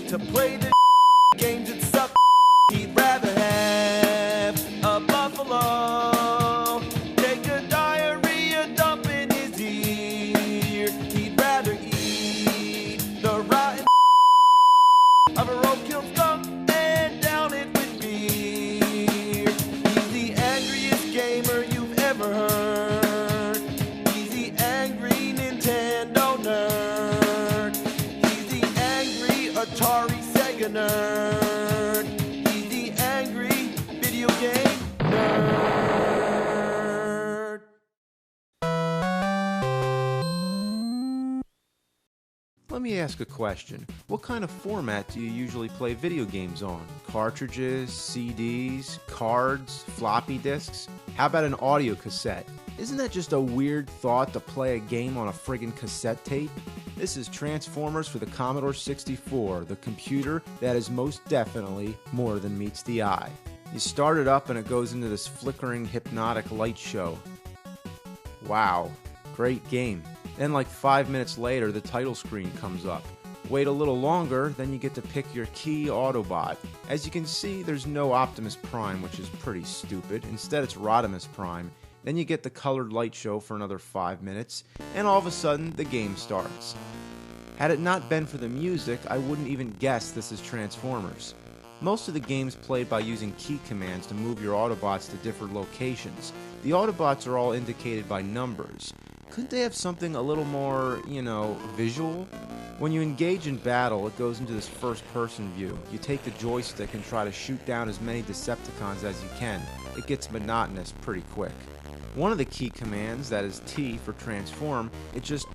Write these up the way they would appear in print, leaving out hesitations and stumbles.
to play the games that suck. He'd rather have a buffalo take a diarrhea dump in his ear. He'd rather eat the rotten of a roadkill skunk and down it with beer. He's the angriest gamer you've ever heard. He's the angry Nintendo nerd. He's the angry Atari Sega nerd. He's the angry video game nerd. Let me ask a question. What kind of format do you usually play video games on? Cartridges, CDs, cards, floppy disks? How about an audio cassette? Isn't that just a weird thought to play a game on a friggin' cassette tape? This is Transformers for the Commodore 64, the computer that is most definitely more than meets the eye. You start it up and it goes into this flickering hypnotic light show. Wow, great game. Then like 5 minutes later, the title screen comes up. Wait a little longer, then you get to pick your key Autobot. As you can see, there's no Optimus Prime, which is pretty stupid. Instead, it's Rodimus Prime. Then you get the colored light show for another 5 minutes, and all of a sudden, the game starts. Had it not been for the music, I wouldn't even guess this is Transformers. Most of the game's played by using key commands to move your Autobots to different locations. The Autobots are all indicated by numbers. Couldn't they have something a little more, visual? When you engage in battle, it goes into this first-person view. You take the joystick and try to shoot down as many Decepticons as you can. It gets monotonous pretty quick. One of the key commands, that is T for transform, it just,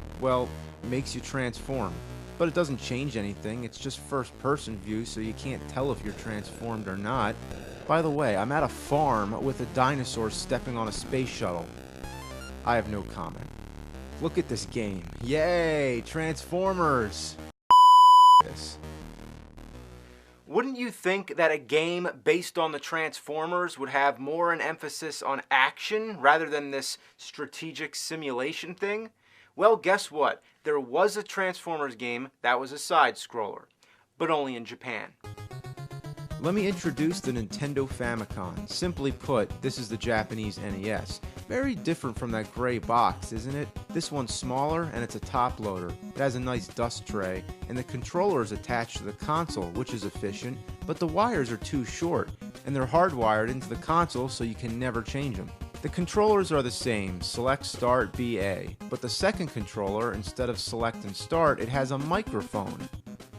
makes you transform. But it doesn't change anything, it's just first-person view, so you can't tell if you're transformed or not. By the way, I'm at a farm with a dinosaur stepping on a space shuttle. I have no comment. Look at this game. Yay! Transformers! This. Wouldn't you think that a game based on the Transformers would have more an emphasis on action rather than this strategic simulation thing? Well, guess what? There was a Transformers game that was a side-scroller, but only in Japan. Let me introduce the Nintendo Famicom. Simply put, this is the Japanese NES. Very different from that gray box, isn't it? This one's smaller and it's a top loader. It has a nice dust tray, and the controller is attached to the console, which is efficient, but the wires are too short, and they're hardwired into the console so you can never change them. The controllers are the same, select, start, BA, but the second controller, instead of select and start, it has a microphone.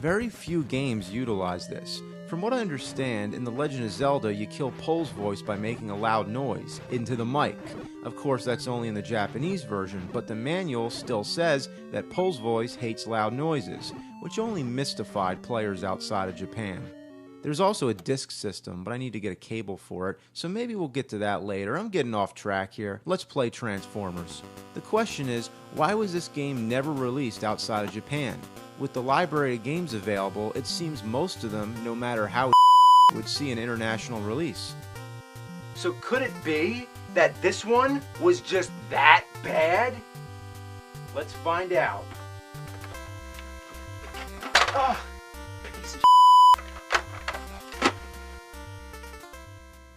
Very few games utilize this. From what I understand, in The Legend of Zelda, you kill Poe's voice by making a loud noise into the mic. Of course, that's only in the Japanese version, but the manual still says that Poe's voice hates loud noises, which only mystified players outside of Japan. There's also a disc system, but I need to get a cable for it, so maybe we'll get to that later. I'm getting off track here. Let's play Transformers. The question is, why was this game never released outside of Japan? With the library of games available, it seems most of them, no matter how would see an international release. So could it be that this one was just that bad? Let's find out.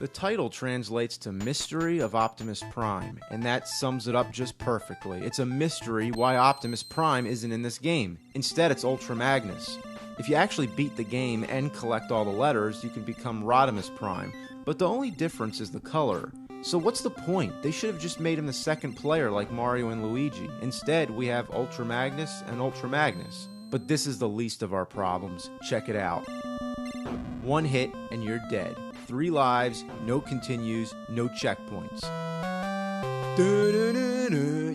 The title translates to Mystery of Optimus Prime, and that sums it up just perfectly. It's a mystery why Optimus Prime isn't in this game. Instead, it's Ultra Magnus. If you actually beat the game and collect all the letters, you can become Rodimus Prime, but the only difference is the color. So what's the point? They should have just made him the second player like Mario and Luigi. Instead, we have Ultra Magnus and Ultra Magnus. But this is the least of our problems. Check it out. One hit and you're dead. 3 lives, no continues, no checkpoints.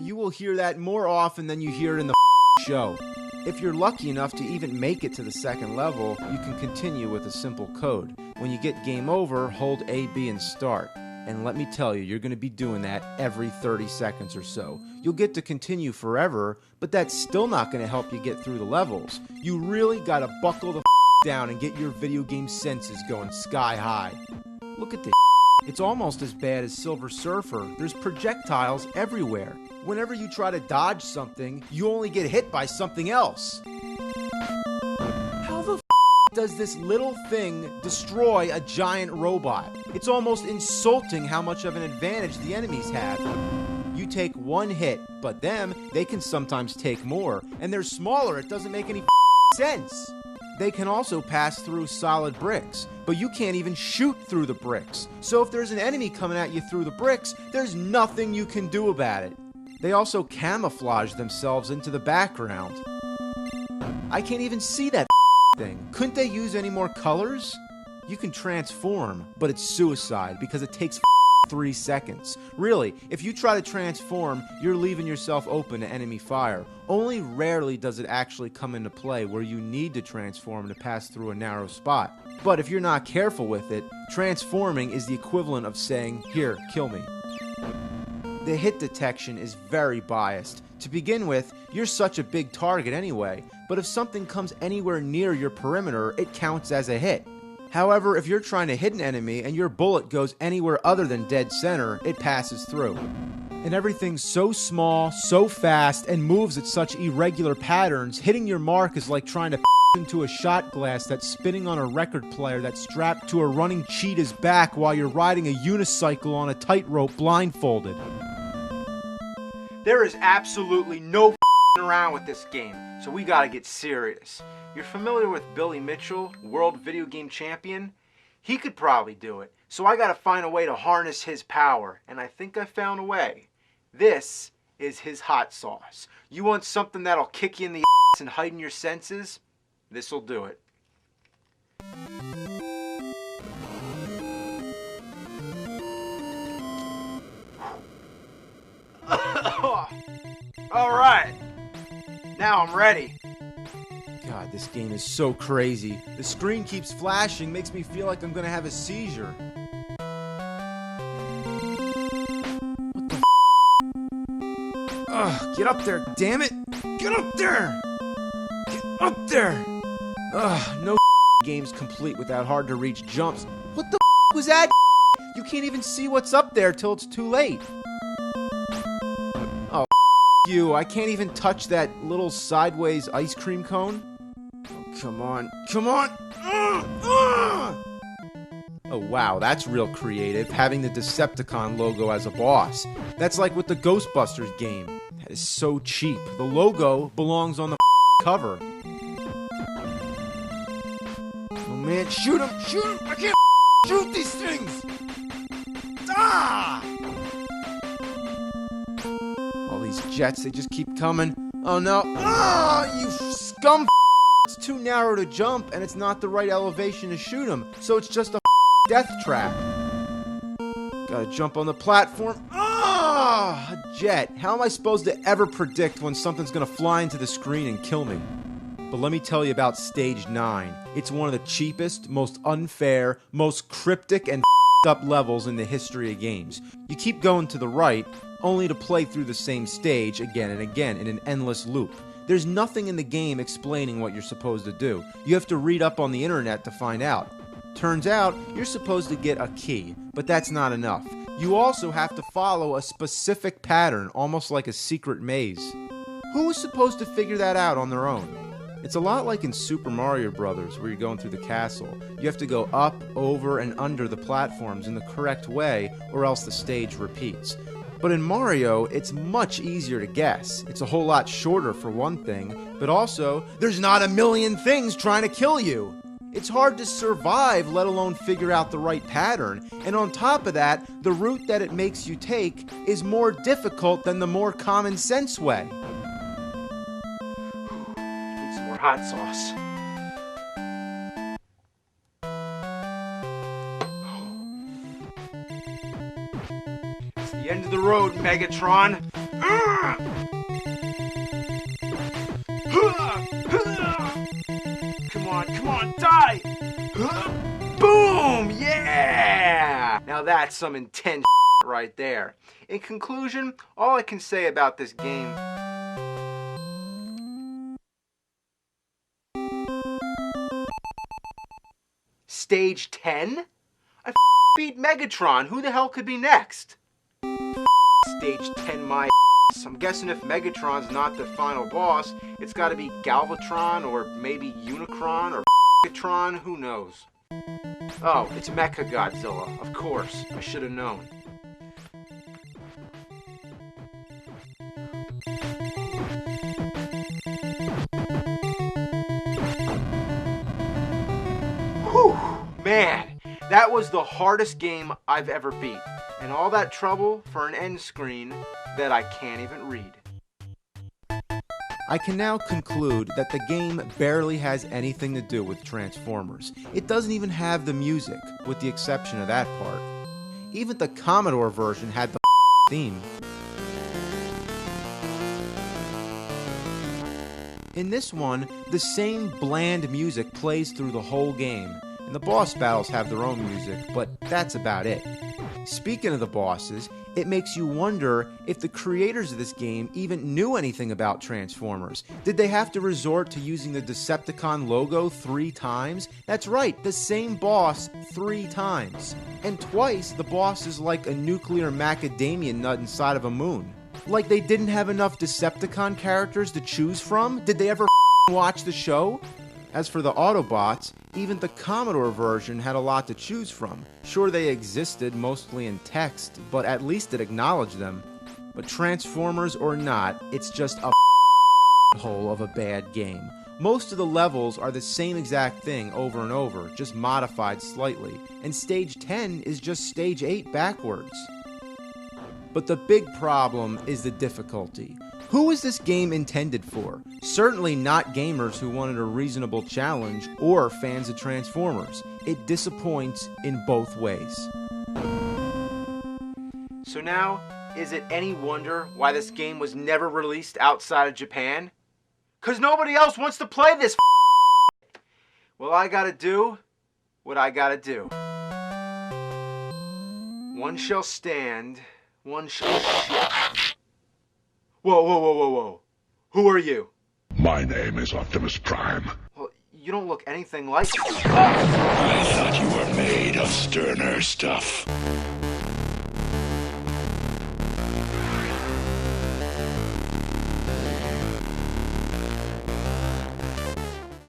You will hear that more often than you hear it in the show. If you're lucky enough to even make it to the second level, you can continue with a simple code. When you get game over, hold A, B, and start. And let me tell you, you're going to be doing that every 30 seconds or so. You'll get to continue forever, but that's still not going to help you get through the levels. You really got to buckle the down and get your video game senses going sky high. Look at this. It's almost as bad as Silver Surfer. There's projectiles everywhere. Whenever you try to dodge something, you only get hit by something else. How the does this little thing destroy a giant robot? It's almost insulting how much of an advantage the enemies have. You take one hit, but them, they can sometimes take more. And they're smaller, it doesn't make any sense. They can also pass through solid bricks, but you can't even shoot through the bricks. So if there's an enemy coming at you through the bricks, there's nothing you can do about it. They also camouflage themselves into the background. I can't even see that thing. Couldn't they use any more colors? You can transform, but it's suicide because it takes 3 seconds. Really, if you try to transform, you're leaving yourself open to enemy fire. Only rarely does it actually come into play where you need to transform to pass through a narrow spot. But if you're not careful with it, transforming is the equivalent of saying, "Here, kill me." The hit detection is very biased. To begin with, you're such a big target anyway, but if something comes anywhere near your perimeter, it counts as a hit. However, if you're trying to hit an enemy and your bullet goes anywhere other than dead center, it passes through. And everything's so small, so fast, and moves at such irregular patterns, hitting your mark is like trying to into a shot glass that's spinning on a record player that's strapped to a running cheetah's back while you're riding a unicycle on a tightrope blindfolded. There is absolutely no around with this game, so we gotta get serious. You're familiar with Billy Mitchell, world video game champion? He could probably do it, so I gotta find a way to harness his power, and I think I found a way. This is his hot sauce. You want something that'll kick you in the ass and heighten your senses? This'll do it. Alright, now I'm ready. God, this game is so crazy. The screen keeps flashing, makes me feel like I'm gonna have a seizure. What the Ugh, get up there, damn it! Get up there! Get up there! Ugh, no game's complete without hard-to-reach jumps. What the was that? You can't even see what's up there till it's too late. Oh, you, I can't even touch that little sideways ice cream cone. Oh, come on, come on! Oh wow, that's real creative, having the Decepticon logo as a boss. That's like with the Ghostbusters game. That is so cheap. The logo belongs on the cover. Oh man, shoot him! Shoot him! I can't shoot these things! Ah! All these jets, they just keep coming. Oh no. Ah, you scum! It's too narrow to jump, and it's not the right elevation to shoot him, so it's just a death trap. Gotta jump on the platform. Ah! A jet. How am I supposed to ever predict when something's gonna fly into the screen and kill me? But let me tell you about Stage 9. It's one of the cheapest, most unfair, most cryptic, and up levels in the history of games. You keep going to the right, only to play through the same stage again and again in an endless loop. There's nothing in the game explaining what you're supposed to do. You have to read up on the internet to find out. Turns out, you're supposed to get a key, but that's not enough. You also have to follow a specific pattern, almost like a secret maze. Who was supposed to figure that out on their own? It's a lot like in Super Mario Bros., where you're going through the castle. You have to go up, over, and under the platforms in the correct way, or else the stage repeats. But in Mario, it's much easier to guess. It's a whole lot shorter for one thing, but also, there's not a million things trying to kill you! It's hard to survive, let alone figure out the right pattern, and on top of that, the route that it makes you take is more difficult than the more common sense way. Need some more hot sauce. It's the end of the road, Megatron. Come on, die! Boom! Yeah! Now that's some intense right there. In conclusion, all I can say about this game... Stage 10? I beat Megatron. Who the hell could be next? Stage 10 my ass. I'm guessing if Megatron's not the final boss, it's gotta be Galvatron or maybe Unicron or Tron, who knows? Oh, it's Mechagodzilla. Of course, I should have known. Whew, man, that was the hardest game I've ever beat. And all that trouble for an end screen that I can't even read. I can now conclude that the game barely has anything to do with Transformers. It doesn't even have the music, with the exception of that part. Even the Commodore version had the theme. In this one, the same bland music plays through the whole game, and the boss battles have their own music, but that's about it. Speaking of the bosses, it makes you wonder if the creators of this game even knew anything about Transformers. Did they have to resort to using the Decepticon logo 3 times? That's right, the same boss 3 times. And twice, the boss is like a nuclear macadamia nut inside of a moon. Like they didn't have enough Decepticon characters to choose from? Did they ever watch the show? As for the Autobots, even the Commodore version had a lot to choose from. Sure, they existed mostly in text, but at least it acknowledged them. But Transformers or not, it's just a hole of a bad game. Most of the levels are the same exact thing over and over, just modified slightly. And Stage 10 is just Stage 8 backwards. But the big problem is the difficulty. Who is this game intended for? Certainly not gamers who wanted a reasonable challenge or fans of Transformers. It disappoints in both ways. So now, is it any wonder why this game was never released outside of Japan? 'Cause nobody else wants to play this. Well, I gotta do what I gotta do. One shall stand, one shall shift. Whoa, whoa, whoa, whoa, whoa. Who are you? My name is Optimus Prime. Well, you don't look anything like... I thought you were made of sterner stuff.